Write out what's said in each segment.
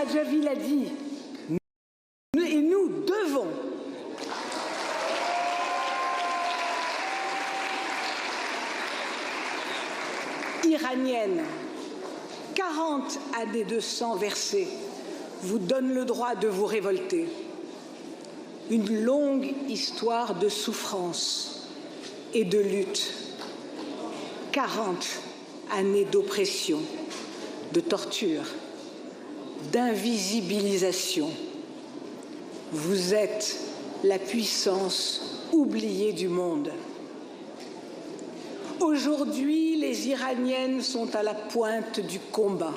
Rajavi l'a dit, et nous devons iranienne, 40 années de sang versé vous donnent le droit de vous révolter. Une longue histoire de souffrance et de lutte. 40 années d'oppression, de torture, d'invisibilisation. Vous êtes la puissance oubliée du monde. Aujourd'hui, les Iraniennes sont à la pointe du combat.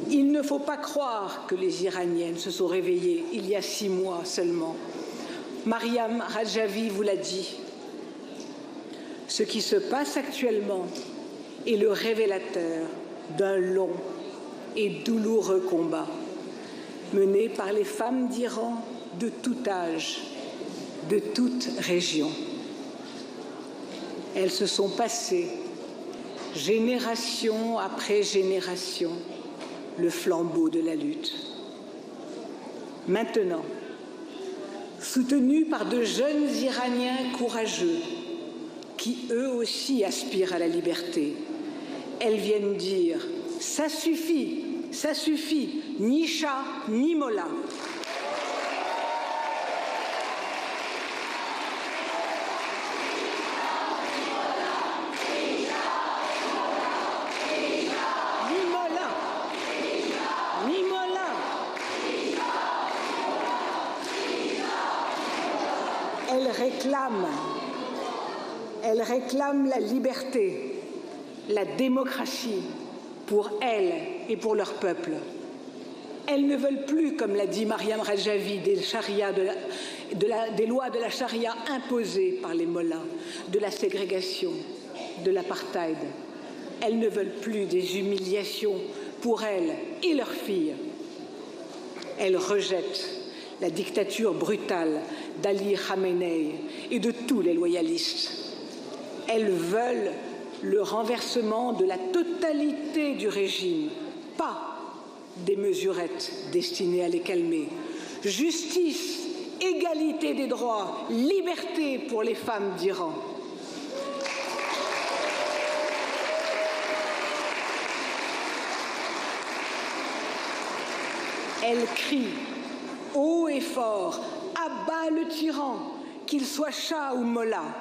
Il ne faut pas croire que les Iraniennes se sont réveillées il y a 6 mois seulement. Mariam Rajavi vous l'a dit. Ce qui se passe actuellement est le révélateur d'un long et douloureux combat mené par les femmes d'Iran de tout âge, de toute région. Elles se sont passées, génération après génération, le flambeau de la lutte. Maintenant, soutenues par de jeunes Iraniens courageux, qui eux aussi aspirent à la liberté, elles viennent dire « ça suffit, ni chat, ni mollah ». Elles réclament la liberté, la démocratie pour elles et pour leur peuple. Elles ne veulent plus, comme l'a dit Mariam Rajavi, des lois de la charia imposées par les mollahs, de la ségrégation, de l'apartheid. Elles ne veulent plus des humiliations pour elles et leurs filles. Elles rejettent la dictature brutale d'Ali Khamenei et de tous les loyalistes. Elles veulent le renversement de la totalité du régime, pas des mesurettes destinées à les calmer. Justice, égalité des droits, liberté pour les femmes d'Iran. Elles crient haut et fort, à bas le tyran, qu'il soit chat ou mollah.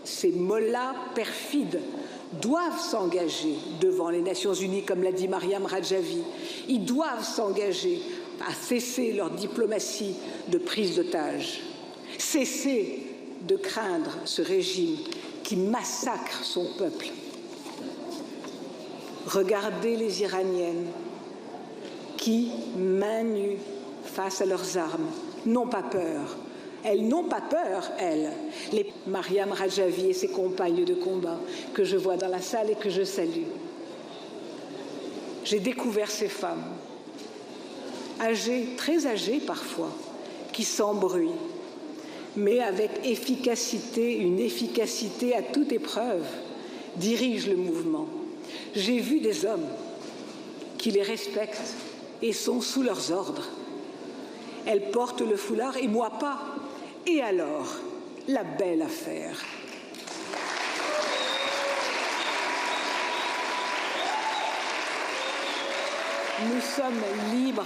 Ces mollahs perfides doivent s'engager devant les Nations Unies, comme l'a dit Mariam Rajavi. Ils doivent s'engager à cesser leur diplomatie de prise d'otages, cesser de craindre ce régime qui massacre son peuple. Regardez les Iraniennes qui, main nue, face à leurs armes, n'ont pas peur. Elles n'ont pas peur, elles. Les Mariam Rajavi et ses compagnes de combat que je vois dans la salle et que je salue. J'ai découvert ces femmes, âgées, très âgées parfois, qui sans bruit, mais avec efficacité, une efficacité à toute épreuve, dirigent le mouvement. J'ai vu des hommes qui les respectent et sont sous leurs ordres. Elles portent le foulard et moi pas. Et alors, la belle affaire. Nous sommes libres.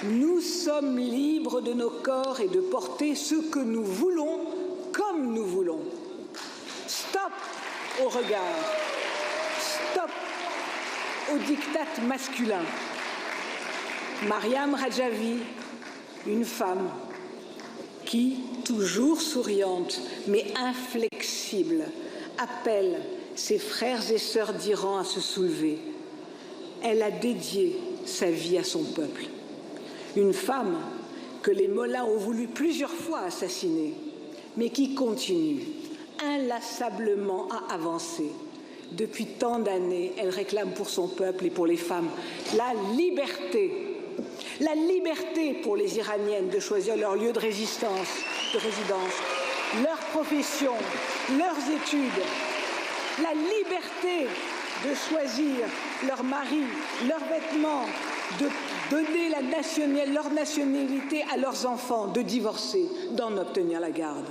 Nous sommes libres de nos corps et de porter ce que nous voulons comme nous voulons. Stop au regard. Stop au diktat masculin. Mariam Rajavi, une femme qui, toujours souriante mais inflexible, appelle ses frères et sœurs d'Iran à se soulever. Elle a dédié sa vie à son peuple. Une femme que les mollahs ont voulu plusieurs fois assassiner, mais qui continue inlassablement à avancer. Depuis tant d'années, elle réclame pour son peuple et pour les femmes la liberté. La liberté pour les Iraniennes de choisir leur lieu de résidence, leur profession, leurs études. La liberté de choisir leur mari, leurs vêtements, de donner leur nationalité à leurs enfants, de divorcer, d'en obtenir la garde.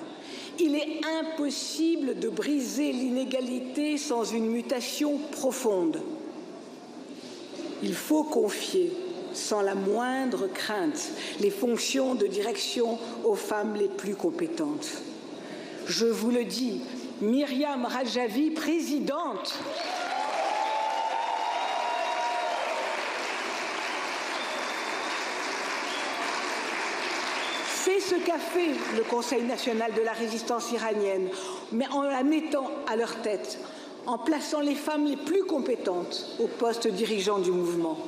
Il est impossible de briser l'inégalité sans une mutation profonde. Il faut confier, sans la moindre crainte, les fonctions de direction aux femmes les plus compétentes. Je vous le dis, Myriam Rajavi, présidente, c'est ce qu'a fait le Conseil national de la résistance iranienne, mais en la mettant à leur tête, en plaçant les femmes les plus compétentes aux postes dirigeants du mouvement.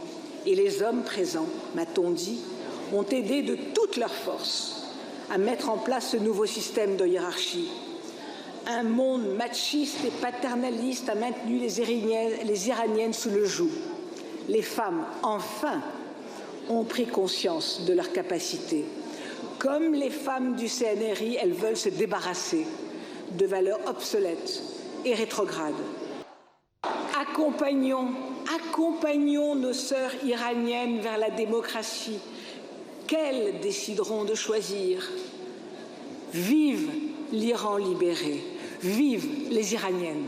Et les hommes présents, m'a-t-on dit, ont aidé de toute leur force à mettre en place ce nouveau système de hiérarchie. Un monde machiste et paternaliste a maintenu les Iraniennes sous le joug. Les femmes, enfin, ont pris conscience de leurs capacités. Comme les femmes du CNRI, elles veulent se débarrasser de valeurs obsolètes et rétrogrades. Accompagnons nos sœurs iraniennes vers la démocratie qu'elles décideront de choisir. Vive l'Iran libéré, vive les Iraniennes.